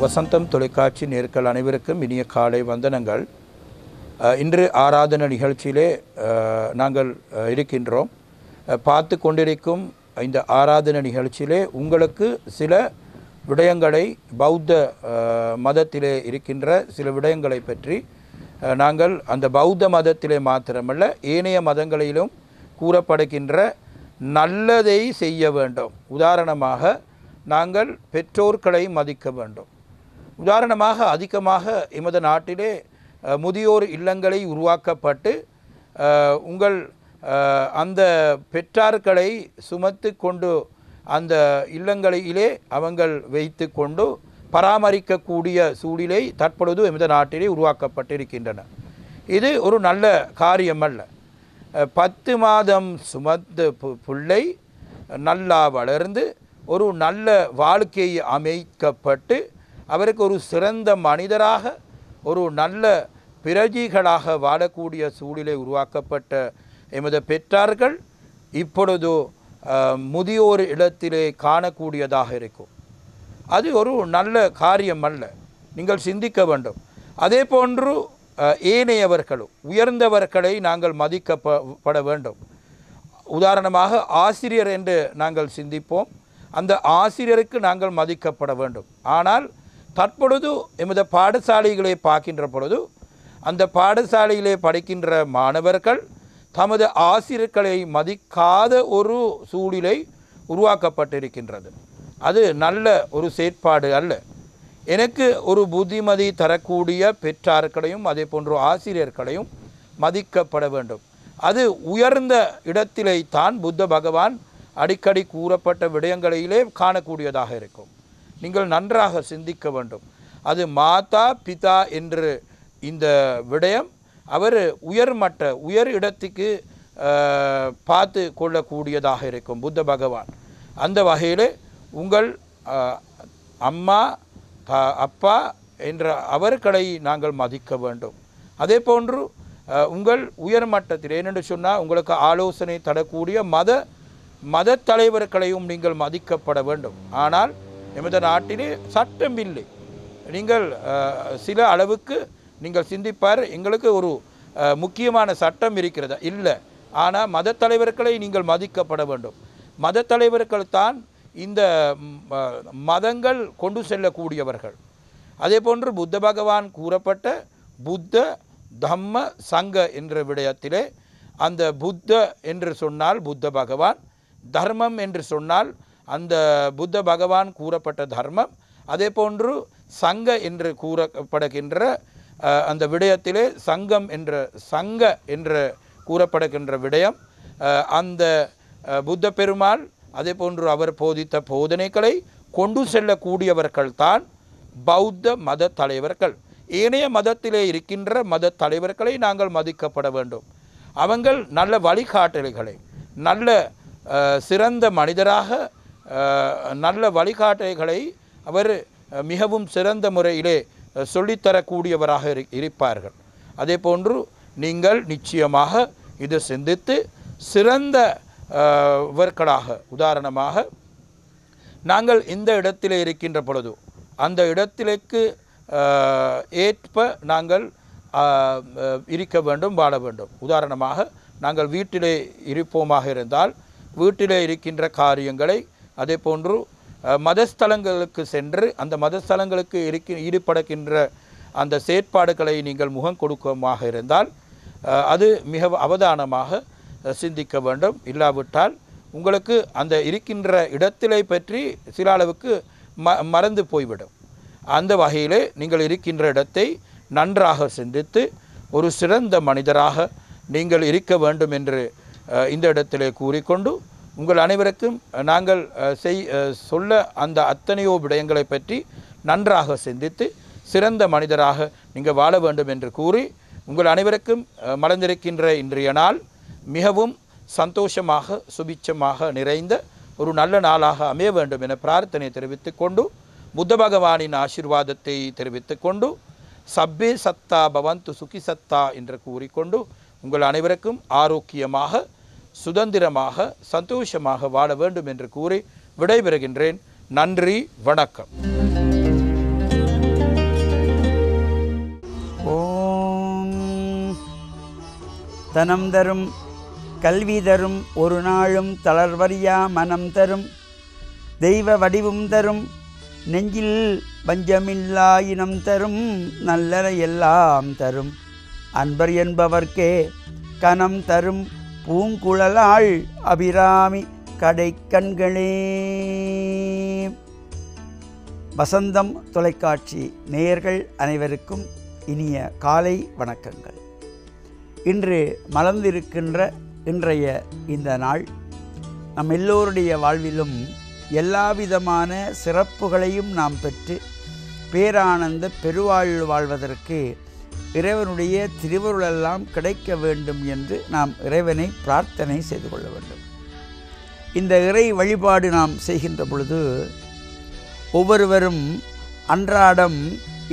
வசந்தம் தொலைக்காட்சி நேர்கள் அனைவருக்கும் இனிய காலை வந்தனங்கள். இன்று ஆராதனை நிகழ்ச்சியிலே நாங்கள் இருக்கின்றோம். பார்த்து கொண்டிருக்கும் இந்த ஆராதனை நிகழ்ச்சியிலே உங்களுக்கு சில விடயங்களை பௌத்த மதத்திலே இருக்கின்ற சில விடயங்களை பற்றி நாங்கள் அந்த பௌத்த மதத்திலே மாத்திரமல்ல ஏனைய மதங்களிலும் கூறப்படுகின்ற நல்லதை செய்ய வேண்டும். உதாரணமாக நாங்கள் பெற்றோர்களை மதிக்க வேண்டும். உதாரணமாக அதிகமாக எமது நாட்டிலே முதியோர் இல்லங்களை உருவாக்கப்பட்டு உங்கள் அந்த பெற்றார்களை சுமத்து கொண்டு அந்த இல்லங்களிலே அவங்கள் வைத்து கொண்டு பராமரிக்கக்கூடிய சூழ்நிலை தற்பொழுது எமது நாட்டிலே உருவாக்கப்பட்டிருக்கின்றன. இது ஒரு நல்ல காரியம் அல்ல. 10 மாதம் சுமந்த பிள்ளை நல்லா வளர்ந்து ஒரு நல்ல வாழ்க்கையை அமைக்கப்பட்டு அவருக்கு ஒரு சிறந்த மனிதராக ஒரு நல்ல பிரஜைகளாக வாழக்கூடிய சூழ்நிலை உருவாக்கப்பட்ட எமது பெற்றார்கள் இப்பொழுது முதியோர் இடத்திலே காணக்கூடியதாக இருக்கும். அது ஒரு நல்ல காரியம் அல்ல. நீங்கள் சிந்திக்க வேண்டும். அதே போன்று ஏனையவர்களும் உயர்ந்தவர்களை நாங்கள் மதிக்கப்பட வேண்டும். உதாரணமாக ஆசிரியர் என்று நாங்கள் சிந்திப்போம். அந்த ஆசிரியருக்கு நாங்கள் மதிக்கப்பட வேண்டும். ஆனால் தற்பொழுது எமது பாடசாலைகளை பார்க்கின்ற பொழுது அந்த பாடசாலையிலே படிக்கின்ற மாணவர்கள் தமது ஆசிரியர்களை மதிக்காத ஒரு சூழ்நிலை உருவாக்கப்பட்டிருக்கின்றது. அது நல்ல ஒரு செயற்பாடு அல்ல. எனக்கு ஒரு புத்திமதி தரக்கூடிய பெற்றார்களையும் அதே போன்று ஆசிரியர்களையும் மதிக்கப்பட வேண்டும். அது உயர்ந்த இடத்திலே தான் புத்த பகவான் அடிக்கடி கூறப்பட்ட விடயங்களிலே காணக்கூடியதாக இருக்கும். நீங்கள் நன்றாக சிந்திக்க வேண்டும். அது மாதா பிதா என்று இந்த விடயம் அவர் உயர் இடத்துக்கு பார்த்து கொள்ளக்கூடியதாக இருக்கும் புத்த பகவான். அந்த வகையில் உங்கள் அம்மா அப்பா என்ற அவர்களை நாங்கள் மதிக்க வேண்டும். அதே போன்று உங்கள் உயர்மட்டத்தில் ஏனென்று சொன்னால் உங்களுக்கு ஆலோசனை தரக்கூடிய மத தலைவர்களையும் நீங்கள் மதிக்கப்பட வேண்டும். ஆனால் எமது நாட்டிலே சட்டம் இல்லை. நீங்கள் சில அளவுக்கு நீங்கள் சிந்திப்பார், எங்களுக்கு ஒரு முக்கியமான சட்டம் இருக்கிறதா? இல்லை. ஆனால் மத தலைவர்களை நீங்கள் மதிக்கப்பட வேண்டும். மத தலைவர்கள் தான் இந்த மதங்கள் கொண்டு செல்லக்கூடியவர்கள். அதே போன்று புத்த பகவான் கூறப்பட்ட புத்த தம்ம சங்க என்ற விடயத்திலே அந்த புத்த என்று சொன்னால் புத்த பகவான், தர்மம் என்று சொன்னால் அந்த புத்த பகவான் கூறப்பட்ட தர்மம், அதே போன்று சங்க என்று கூறப்படுகின்ற அந்த விடயத்திலே சங்க என்று கூறப்படுகின்ற விடயம் அந்த புத்த பெருமாள் அதே போன்று அவர் போதித்த போதனைகளை கொண்டு செல்லக்கூடியவர்கள் தான் பௌத்த மத தலைவர்கள். ஏனைய மதத்திலே இருக்கின்ற மத தலைவர்களை நாங்கள் மதிக்கப்பட வேண்டும். அவங்கள் நல்ல வழிகாட்டல்களை நல்ல சிறந்த மனிதராக நல்ல வழிகாட்டல்களை அவர் மிகவும் சிறந்த முறையிலே சொல்லித்தரக்கூடியவராக இருப்பார்கள். அதே போன்று நீங்கள் நிச்சயமாக இது சிந்தித்து சிறந்தவர்களாக உதாரணமாக நாங்கள் இந்த இடத்திலே இருக்கின்ற பொழுது அந்த இடத்திற்கு ஏற்ப நாங்கள் இருக்க வேண்டும், வாழ வேண்டும். உதாரணமாக நாங்கள் வீட்டிலே இருப்போமாக இருந்தால் வீட்டிலே இருக்கின்ற காரியங்களை அதே போன்று மதஸ்தலங்களுக்கு சென்று அந்த மதஸ்தலங்களுக்கு ஈடுபடுகின்ற அந்த செயற்பாடுகளை நீங்கள் முகம் கொடுக்கமாக இருந்தால் அது மிக அவதானமாக சிந்திக்க வேண்டும். இல்லாவிட்டால் உங்களுக்கு அந்த இருக்கின்ற இடத்திலே பற்றி சில அளவுக்கு மறந்து போய்விடும். அந்த வகையிலே நீங்கள் இருக்கின்ற இடத்தை நன்றாக சிந்தித்து ஒரு சிறந்த மனிதராக நீங்கள் இருக்க வேண்டும் என்று இந்த இடத்திலே கூறிக்கொண்டு உங்கள் அனைவருக்கும் நாங்கள் சொல்ல அந்த அத்தனையோ விடயங்களை பற்றி நன்றாக சிந்தித்து சிறந்த மனிதராக நீங்கள் வாழ வேண்டும் என்று கூறி உங்கள் அனைவருக்கும் மலர்ந்திருக்கின்ற இன்றைய நாள் மிகவும் சந்தோஷமாக சுபிட்சமாக நிறைந்த ஒரு நல்ல நாளாக அமைய வேண்டும் என பிரார்த்தனை தெரிவித்துக் கொண்டு புத்த பகவானின் ஆசீர்வாதத்தை தெரிவித்துக் கொண்டு சப்பே சத்தா பவந்து சுகி சத்தா என்று கூறிக்கொண்டு உங்கள் அனைவருக்கும் ஆரோக்கியமாக சுதந்திரமாக சந்தோஷமாக வாழ வேண்டும் என்று கூறி விடைபெறுகின்றேன். நன்றி, வணக்கம். தனம் தரும் கல்வி தரும் ஒரு நாளும் தளர்வறியா மனம் தரும் தெய்வ வடிவும் தரும் நெஞ்சில் பஞ்சமில்லா இனம் தரும் நல்லன எல்லாம் தரும் அன்பர் என்பவர்க்கே கனம் தரும் பூங்குழலாள் அபிராமி கடைக்கண்களே. வசந்தம் தொலைக்காட்சி நேயர்கள் அனைவருக்கும் இனிய காலை வணக்கங்கள். இன்று மலர்ந்திருக்கின்ற இன்றைய இந்த நாள் நம் எல்லோருடைய வாழ்விலும் எல்லாவிதமான சிறப்புகளையும் நாம் பெற்று பேரானந்த பெருவாழ்வு வாழ்வதற்கு இறைவனுடைய திருவருளெல்லாம் கிடைக்க வேண்டும் என்று நாம் இறைவனை பிரார்த்தனை செய்து கொள்ள வேண்டும். இந்த இறை வழிபாடு நாம் செய்கின்ற பொழுது ஒவ்வொருவரும் அன்றாடம்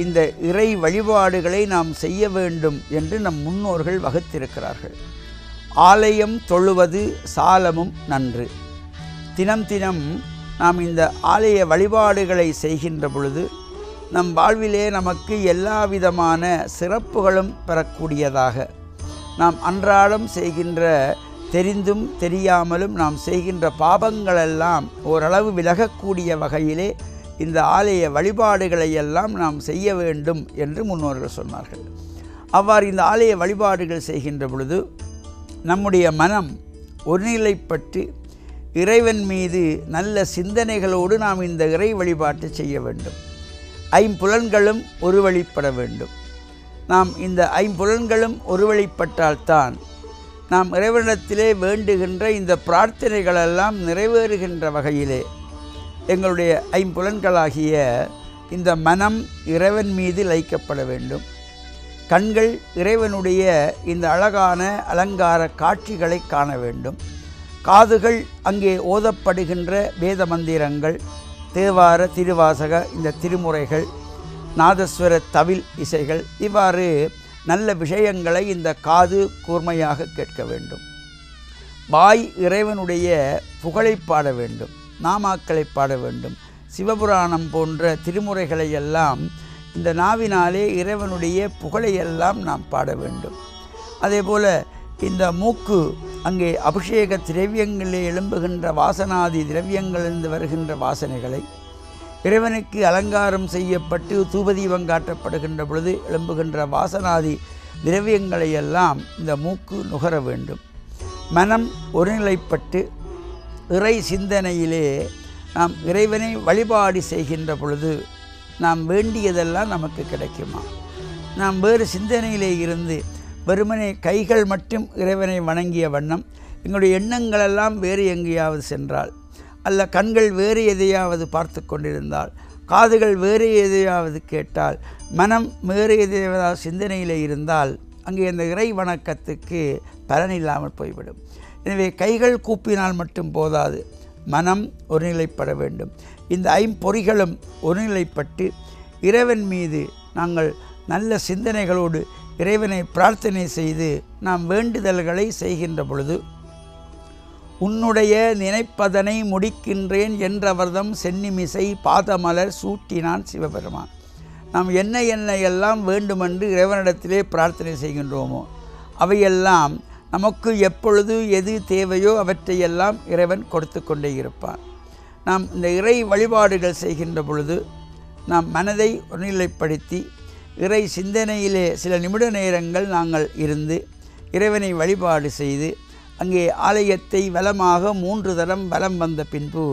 இந்த இறை வழிபாடுகளை நாம் செய்ய வேண்டும் என்று நம் முன்னோர்கள் வகுத்திருக்கிறார்கள். ஆலயம் தொழுவது சாலமும் நன்று. தினம் தினம் நாம் இந்த ஆலய வழிபாடுகளை செய்கின்ற பொழுது நம் வாழ்விலே நமக்கு எல்லா விதமான சிறப்புகளும் பெறக்கூடியதாக நாம் அன்றாடம் செய்கின்ற தெரிந்தும் தெரியாமலும் நாம் செய்கின்ற பாபங்களெல்லாம் ஓரளவு விலகக்கூடிய வகையிலே இந்த ஆலய வழிபாடுகளை எல்லாம் நாம் செய்ய வேண்டும் என்று முன்னோர்கள் சொன்னார்கள். அவ்வாறு இந்த ஆலய வழிபாடுகள் செய்கின்ற பொழுது நம்முடைய மனம் ஒருநிலைப்பட்டு இறைவன் மீது நல்ல சிந்தனைகளோடு நாம் இந்த இறை வழிபாட்டை செய்ய வேண்டும். ஐம்புலன்களும் ஒருவழிப்பட வேண்டும். நாம் இந்த ஐம்புலன்களும் ஒருவழிப்பட்டால்தான் நாம் இறைவனிடத்திலே வேண்டுகின்ற இந்த பிரார்த்தனைகளெல்லாம் நிறைவேறுகின்ற வகையிலே எங்களுடைய ஐம்புலன்களாகிய இந்த மனம் இறைவன் மீது லயிக்கப்பட வேண்டும். கண்கள் இறைவனுடைய இந்த அழகான அலங்கார காட்சிகளை காண வேண்டும். காதுகள் அங்கே ஓதப்படுகின்ற வேத மந்திரங்கள், தேவார திருவாசக இந்த திருமுறைகள், நாதஸ்வர தவில் இசைகள், இவ்வாறு நல்ல விஷயங்களை இந்த காது கூர்மையாக கேட்க வேண்டும். வாய் இறைவனுடைய புகழை பாட வேண்டும், நாமாக்களை பாட வேண்டும். சிவபுராணம் போன்ற திருமுறைகளை எல்லாம் இந்த நாவினாலே இறைவனுடைய புகழையெல்லாம் நாம் பாட வேண்டும். அதே போல் இந்த மூக்கு அங்கே அபிஷேக திரவியங்களில் எழும்புகின்ற வாசனாதி திரவியங்களிலிருந்து வருகின்ற வாசனைகளை, இறைவனுக்கு அலங்காரம் செய்யப்பட்டு தூபதீபம் காட்டப்படுகின்ற பொழுது எழும்புகின்ற வாசனாதி திரவியங்களை எல்லாம் இந்த மூக்கு நுகர வேண்டும். மனம் ஒருநிலைப்பட்டு இறை சிந்தனையிலே நாம் இறைவனை வழிபாடு செய்கின்ற பொழுது நாம் வேண்டியதெல்லாம் நமக்கு கிடைக்குமா? நாம் வேறு சிந்தனையிலே இருந்து வெறுமனே கைகள் மட்டும் இறைவனை வணங்கிய வண்ணம் எங்களுடைய எண்ணங்களெல்லாம் வேறு எங்கேயாவது சென்றால், அல்ல கண்கள் வேறு எதையாவது பார்த்து கொண்டிருந்தால், காதுகள் வேறு எதையாவது கேட்டால், மனம் வேறு எதையாவது சிந்தனையில் இருந்தால் அங்கே அந்த இறை வணக்கத்துக்கு பலனில்லாமல் போய்விடும். எனவே கைகள் கூப்பினால் மட்டும் போதாது, மனம் ஒருநிலைப்பட வேண்டும். இந்த ஐம்பொறிகளும் ஒருநிலைப்பட்டு இறைவன் மீது நாங்கள் நல்ல சிந்தனைகளோடு இறைவனை பிரார்த்தனை செய்து நாம் வேண்டுதல்களை செய்கின்ற பொழுது உன்னுடைய நினைப்பதனை முடிக்கின்றேன் என்றவர்தம் சென்னிமிசை பாதமலர் சூட்டினான் சிவபெருமான். நாம் என்ன எல்லாம் வேண்டுமென்று இறைவனிடத்திலே பிரார்த்தனை செய்கின்றோமோ அவையெல்லாம் நமக்கு எப்பொழுது எது தேவையோ அவற்றையெல்லாம் இறைவன் கொடுத்து கொண்டே இருப்பான். நாம் இந்த இறை வழிபாடுகள் செய்கின்ற பொழுது நாம் மனதை ஒருநிலைப்படுத்தி இறை சிந்தனையிலே சில நிமிட நேரங்கள் நாங்கள் இருந்து இறைவனை வழிபாடு செய்து அங்கே ஆலயத்தை வலமாக 3 தரம் வலம் வந்த பின்பு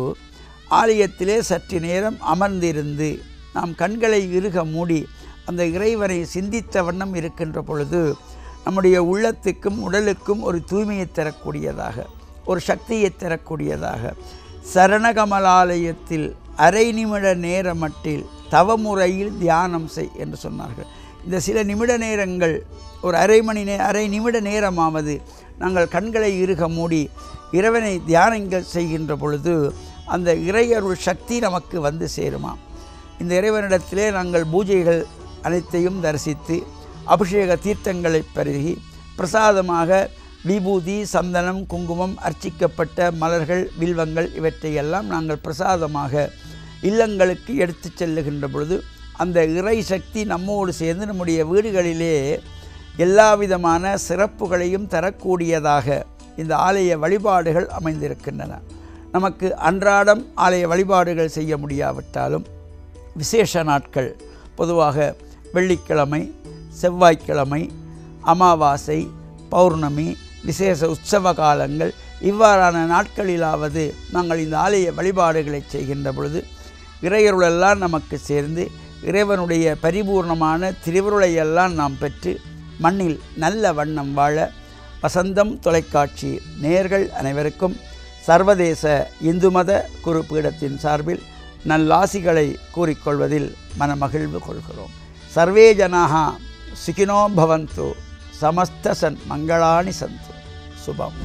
ஆலயத்திலே சற்று நேரம் அமர்ந்திருந்து நாம் கண்களை இறுக மூடி அந்த இறைவனை சிந்தித்த வண்ணம் இருக்கின்ற பொழுது நம்முடைய உள்ளத்துக்கும் உடலுக்கும் ஒரு தூய்மையை தரக்கூடியதாக, ஒரு சக்தியை தரக்கூடியதாக, சரணகமலாலயத்தில் அரை நிமிட நேர மட்டில் தவமுறையில் தியானம் செய் என்று சொன்னார்கள். இந்த சில நிமிட நேரங்கள் ஒரு அரை நிமிட நேரமாவது நாங்கள் கண்களை இறுக மூடி இறைவனை தியானங்கள் செய்கின்ற பொழுது அந்த இறையருள் சக்தி நமக்கு வந்து சேருமா. இந்த இறைவனிடத்திலே நாங்கள் பூஜைகள் அனைத்தையும் தரிசித்து அபிஷேக தீர்த்தங்களை பருகி பிரசாதமாக விபூதி, சந்தனம், குங்குமம், அர்ச்சிக்கப்பட்ட மலர்கள், வில்வங்கள் இவற்றையெல்லாம் நாங்கள் பிரசாதமாக இல்லங்களுக்கு எடுத்து செல்லுகின்ற பொழுது அந்த இறை சக்தி நம்மோடு சேர்ந்து நம்முடைய வீடுகளிலே எல்லா விதமான சிறப்புகளையும் தரக்கூடியதாக இந்த ஆலய வழிபாடுகள் அமைந்திருக்கின்றன. நமக்கு அன்றாடம் ஆலய வழிபாடுகள் செய்ய முடியாவிட்டாலும் விசேஷ நாட்கள், பொதுவாக வெள்ளிக்கிழமை, செவ்வாய்க்கிழமை, அமாவாசை, பௌர்ணமி, விசேஷ உற்சவ காலங்கள், இவ்வாறான நாட்களிலாவது நாங்கள் இந்த ஆலய வழிபாடுகளை செய்கின்ற பொழுது இறையருளெல்லாம் நமக்கு சேர்ந்து இறைவனுடைய பரிபூர்ணமான திருவருளையெல்லாம் நாம் பெற்று மண்ணில் நல்ல வண்ணம் வாழ வசந்தம் தொலைக்காட்சி நேயர்கள் அனைவருக்கும் சர்வதேச இந்து மத குரு பீடத்தின் சார்பில் நல்லாசிகளை கூறிக்கொள்வதில் மனமகிழ்வு கொள்கிறோம். சர்வே ஜனாக சுகினோ பவந்து, சமஸ்த சன் மங்களானி சந்து. சுபம்.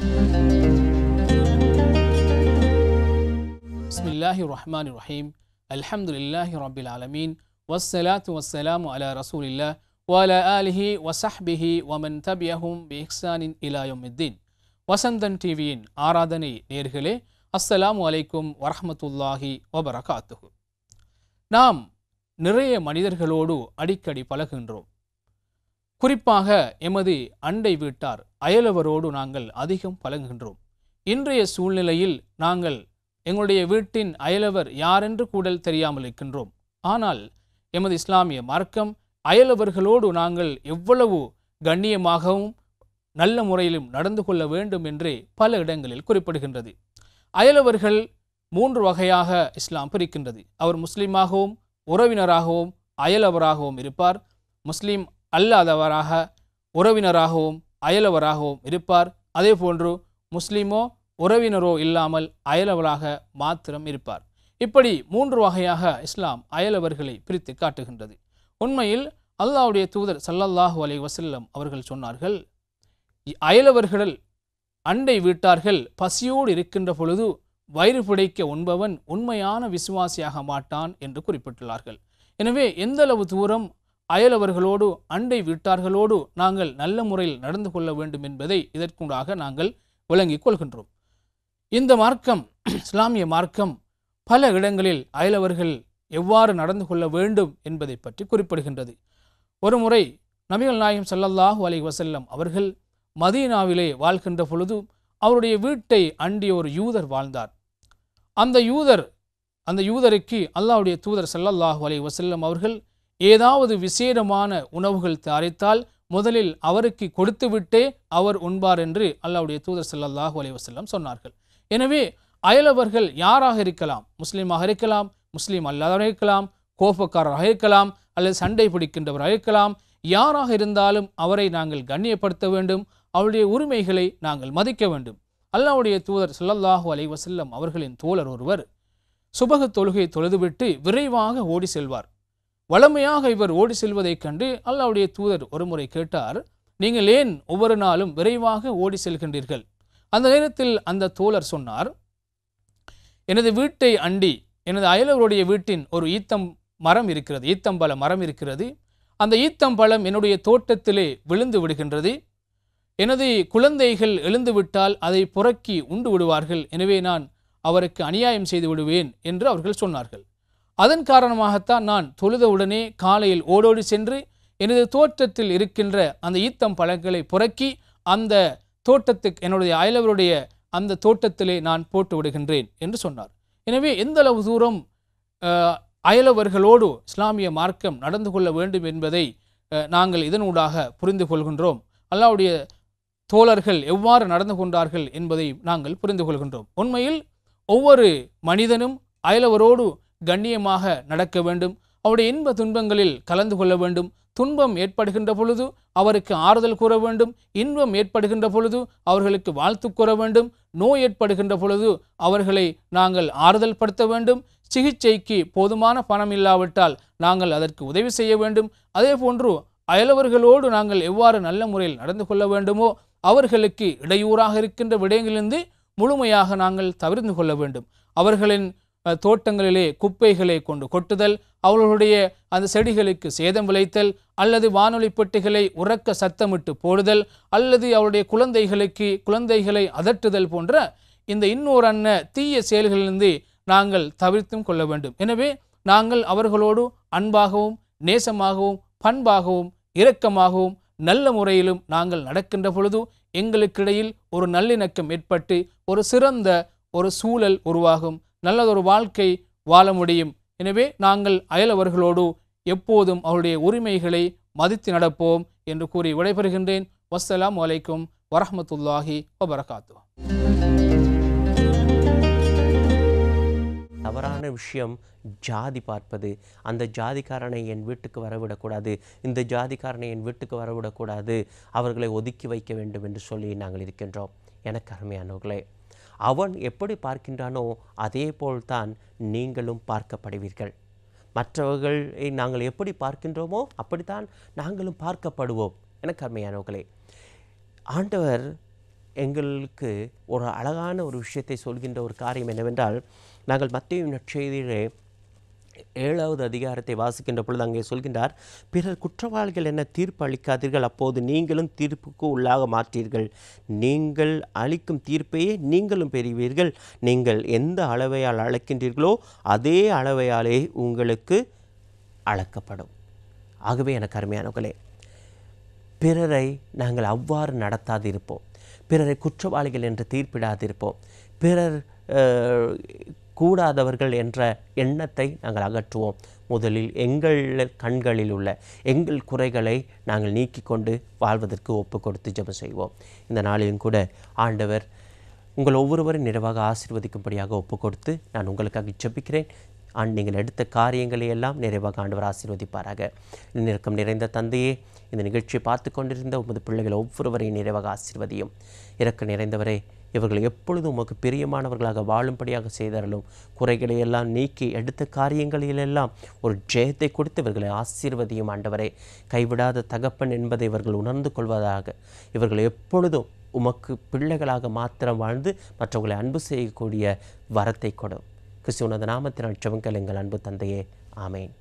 பிஸ்மில்லாஹிர் ரஹ்மானிர் ரஹீம். அல்ஹம்துலில்லாஹி ரப்பில் ஆலமீன். வஸ்ஸலாத்து வஸ்ஸலாமு அலா ரசூலில்லாஹ் வ அலா ஆலிஹி வ ஸஹ்பிஹி வ மன் தபியஹும் பி இஹ்சானின் இலா யௌமித்தீன். வசந்தன் டிவியின் ஆராதனை நேயர்களே, அஸ்ஸலாமு அலைக்கும் வரஹ்மத்துல்லாஹி வபரகாத்துஹு. நாம் நிறைய மனிதர்களோடு அடிக்கடி பழகுகின்றோம். குறிப்பாக எமது அண்டை வீட்டார், அயலவரோடு நாங்கள் அதிகம் பழகுகின்றோம். இன்றைய சூழ்நிலையில் நாங்கள் எங்களுடைய வீட்டின் அயலவர் யாரென்று கூட தெரியாமல் இருக்கின்றோம். ஆனால் எமது இஸ்லாமிய மார்க்கம் அயலவர்களோடு நாங்கள் எவ்வளவு கண்ணியமாகவும் நல்ல முறையிலும் நடந்து கொள்ள வேண்டும் என்று பல இடங்களில் குறிப்பிடுகின்றது. அயலவர்கள் 3 வகையாக இஸ்லாம் பிரிக்கின்றது. அவர் முஸ்லீமாகவும் உறவினராகவும் அயலவராகவும் இருப்பார். முஸ்லீம் அல்லாதவராக உறவினராகவும் அயலவராகவும் இருப்பார். அதே போன்று முஸ்லீமோ உறவினரோ இல்லாமல் அயலவராக மாத்திரம் இருப்பார். இப்படி 3 வகையாக இஸ்லாம் அயலவர்களை பிரித்து காட்டுகின்றது. உண்மையில் அல்லாஹ்வுடைய தூதர் ஸல்லல்லாஹு அலைஹி வஸல்லம் அவர்கள் சொன்னார்கள், அயலவர்கள் அண்டை வீட்டார்கள் பசியோடு இருக்கின்ற பொழுது வயிறு பிடைக்க உண்பவன் உண்மையான விசுவாசியாக மாட்டான் என்று குறிப்பிட்டுள்ளார்கள். எனவே எந்தளவு தூரம் அயலவர்களோடு அண்டை வீட்டார்களோடு நாங்கள் நல்ல முறையில் நடந்து கொள்ள வேண்டும் என்பதை இதற்குண்டாக நாங்கள் விளங்கிக் கொள்கின்றோம். இந்த மார்க்கம், இஸ்லாமிய மார்க்கம், பல இடங்களில் அயலவர்கள் எவ்வாறு நடந்து கொள்ள வேண்டும் என்பதை பற்றி குறிப்பிடுகின்றது. ஒரு முறை நபிகள் நாயகம் ஸல்லல்லாஹு அலைஹி வஸல்லம் அவர்கள் மதீனாவிலே வாழ்கின்ற பொழுது அவருடைய வீட்டை அண்டி ஒரு யூதர் வாழ்ந்தார். அந்த யூதருக்கு அல்லாஹ்வுடைய தூதர் ஸல்லல்லாஹு அலைஹி வஸல்லம் அவர்கள் ஏதாவது விசேடமான உணவுகள் தயாரித்தால் முதலில் அவருக்கு கொடுத்துவிட்டே அவர் உண்பார் என்று அல்லாஹ்வுடைய தூதர் ஸல்லல்லாஹு அலைஹி வஸல்லம் சொன்னார்கள். எனவே அயலவர்கள் யாராக இருக்கலாம், முஸ்லீமாக இருக்கலாம், முஸ்லீம் அல்லாதவராக இருக்கலாம், கோபக்காரராக இருக்கலாம், அல்லது சண்டை பிடிக்கின்றவராக இருக்கலாம், யாராக இருந்தாலும் அவரை நாங்கள் கண்ணியப்படுத்த வேண்டும். அவருடைய உரிமைகளை நாங்கள் மதிக்க வேண்டும். அல்லாஹ்வுடைய தூதர் ஸல்லல்லாஹு அலைஹி வஸல்லம் அவர்களின் தோழர் ஒருவர் சுபஹ் தொழுகை தொழுதுவிட்டு விரைவாக ஓடி செல்வார். வளமையாக இவர் ஓடி செல்வதைக் கண்டு அல்லாஹ்வுடைய தூதர் ஒருமுறை கேட்டார், நீங்கள் ஏன் ஒவ்வொரு நாளும் விரைவாக ஓடி செல்கின்றீர்கள்? அந்த நேரத்தில் அந்த தோழர் சொன்னார், எனது வீட்டை அண்டி எனது அயலவருடைய வீட்டின் ஒரு ஈத்தம்பழ மரம் இருக்கிறது. அந்த ஈத்தம்பழம் என்னுடைய தோட்டத்திலே விழுந்து விடுகின்றது. எனது குழந்தைகள் எழுந்துவிட்டால் அதை புறக்கி உண்டு விடுவார்கள். எனவே நான் அவருக்கு அநியாயம் செய்து விடுவேன் என்று அவர்கள் சொன்னார்கள். அதன் காரணமாகத்தான் நான் தொழுதவுடனே காலையில் ஓடோடி சென்று எனது தோட்டத்தில் இருக்கின்ற அந்த ஈத்தம் பழங்களை புறக்கி அந்த தோட்டத்துக்கு, என்னுடைய அயலவருடைய அந்த தோட்டத்திலே நான் போட்டு விடுகின்றேன் என்று சொன்னார். எனவே எந்த அளவு தூரம் அயலவர்களோடு இஸ்லாமிய மார்க்கம் நடந்து கொள்ள வேண்டும் என்பதை நாங்கள் இதனூடாக புரிந்து கொள்கின்றோம். அல்லாஹ்வுடைய தோழர்கள் எவ்வாறு நடந்து கொண்டார்கள் என்பதை நாங்கள் புரிந்து கொள்கின்றோம். உண்மையில் ஒவ்வொரு மனிதனும் அயலவரோடு கண்ணியமாக நடக்க வேண்டும். அவருடைய இன்ப துன்பங்களில் கலந்து கொள்ள வேண்டும். துன்பம் ஏற்படுகின்ற பொழுது அவருக்கு ஆறுதல் கூற வேண்டும். இன்பம் ஏற்படுகின்ற பொழுது அவர்களுக்கு வாழ்த்து கூற வேண்டும். நோய் ஏற்படுகின்ற பொழுது அவர்களை நாங்கள் ஆறுதல் படுத்த வேண்டும். சிகிச்சைக்கு போதுமான பணம் இல்லாவிட்டால் நாங்கள் அதற்கு உதவி செய்ய வேண்டும். அதே போன்று அயலவர்களோடு நாங்கள் எவ்வாறு நல்ல முறையில் நடந்து கொள்ள வேண்டுமோ அவர்களுக்கு இடையூறாக இருக்கின்ற விடயங்களிலிருந்து முழுமையாக நாங்கள் தவிர்த்து கொள்ள வேண்டும். அவர்களின் தோட்டங்களிலே குப்பைகளை கொண்டு கொட்டுதல், அவர்களுடைய அந்த செடிகளுக்கு சேதம் விளைத்தல், அல்லது வானொலி பெட்டிகளை உறக்க சத்தமிட்டு போடுதல், அல்லது அவருடைய குழந்தைகளை அதட்டுதல் போன்ற இந்த இன்னொரு தீய செயல்களிலிருந்து நாங்கள் தவிர்த்தும் கொள்ள வேண்டும். எனவே நாங்கள் அவர்களோடு அன்பாகவும் நேசமாகவும் பண்பாகவும் இரக்கமாகவும் நல்ல முறையிலும் நாங்கள் நடக்கின்ற பொழுது எங்களுக்கிடையில் ஒரு நல்லிணக்கம் ஏற்பட்டு ஒரு சிறந்த ஒரு சூழல் உருவாகும், நல்லதொரு வாழ்க்கை வாழ முடியும். எனவே நாங்கள் அயலவர்களோடு எப்போதும் அவருடைய உரிமைகளை மதித்து நடப்போம் என்று கூறி விடைபெறுகின்றேன். வஸ்ஸலாமு அலைக்கும் வரஹ்மத்துல்லாஹி வபரகாத்துஹு. தவறான விஷயம் ஜாதி பார்ப்பது. அந்த ஜாதிக்காரனை என் வீட்டுக்கு வரவிடக்கூடாது, இந்த ஜாதிக்காரனை என் வீட்டுக்கு வரவிடக்கூடாது, அவர்களை ஒதுக்கி வைக்க வேண்டும் என்று சொல்லி நாங்கள் இருக்கின்றோம். எனக்கு அருமையானவர்களே, அவன் எப்படி பார்க்கின்றானோ அதே போல்தான் நீங்களும் பார்க்கப்படுவீர்கள். மற்றவர்களை நாங்கள் எப்படி பார்க்கின்றோமோ அப்படித்தான் நாங்களும் பார்க்கப்படுவோம். எனக்கு அருமையானவர்களே, ஆண்டவர் எங்களுக்கு ஒரு அழகான ஒரு விஷயத்தை சொல்கின்ற ஒரு காரியம் என்னவென்றால், நாங்கள் மத்தேயு நற்செய்தியிலே 7வது அதிகாரத்தை வாசிக்கின்ற பொழுது அங்கே சொல்கின்றார், பிறர் குற்றவாளிகள் என தீர்ப்பு அளிக்காதீர்கள், அப்போது நீங்களும் தீர்ப்புக்கு உள்ளாக மாற்றீர்கள். நீங்கள் அளிக்கும் தீர்ப்பையே நீங்களும் பெறுவீர்கள். நீங்கள் எந்த அளவையால் அளக்கின்றீர்களோ அதே அளவையாலே உங்களுக்கு அளக்கப்படும். ஆகவே எனக்கு அருமையானவர்களே, பிறரை நாங்கள் அவ்வாறு நடத்தாதிருப்போம். பிறரை குற்றவாளிகள் என்று தீர்ப்பிடாதிருப்போம். பிறர் கூடாதவர்கள் என்ற எண்ணத்தை நாங்கள் அகற்றுவோம். முதலில் எங்கள் கண்களில் உள்ள எங்கள் குறைகளை நாங்கள் நீக்கி கொண்டு வாழ்வதற்கு ஒப்பு கொடுத்து ஜெபம் செய்வோம். இந்த நாளிலும் கூட ஆண்டவர் உங்கள் ஒவ்வொருவரும் நிறைவாக ஆசீர்வதிக்கும்படியாக ஒப்பு கொடுத்து நான் உங்களுக்காக ஜெபிக்கிறேன். நீங்கள் எடுத்த காரியங்களை எல்லாம் நிறைவாக ஆண்டவர் ஆசீர்வதிப்பாராக. நெருக்கம் நிறைந்த தந்தையே, இந்த நிகழ்ச்சியை பார்த்து கொண்டிருந்த உமது பிள்ளைகள் ஒவ்வொருவரையும் நிறைவாக ஆசீர்வதியும். இரக்க நிறைந்தவரே, இவர்கள் எப்பொழுதும் உமக்கு பிரியமானவர்களாக வாழும்படியாக செய்தாலும் குறைகளை எல்லாம் நீக்கி எடுத்த காரியங்களிலெல்லாம் ஒரு ஜெயத்தை கொடுத்து இவர்களை ஆசீர்வதியும். ஆண்டவரே, கைவிடாத தகப்பன் என்பதை இவர்கள் உணர்ந்து கொள்வதாக, இவர்கள் எப்பொழுதும் உமக்கு பிள்ளைகளாக மாத்திரம் வாழ்ந்து மற்றவர்களை அன்பு செய்யக்கூடிய வரத்தை கொடும். கிறிஸ்துவின் நாமத்தினால் ஜெபங்கள் எங்கள் அன்பு தந்தையே, ஆமேன்.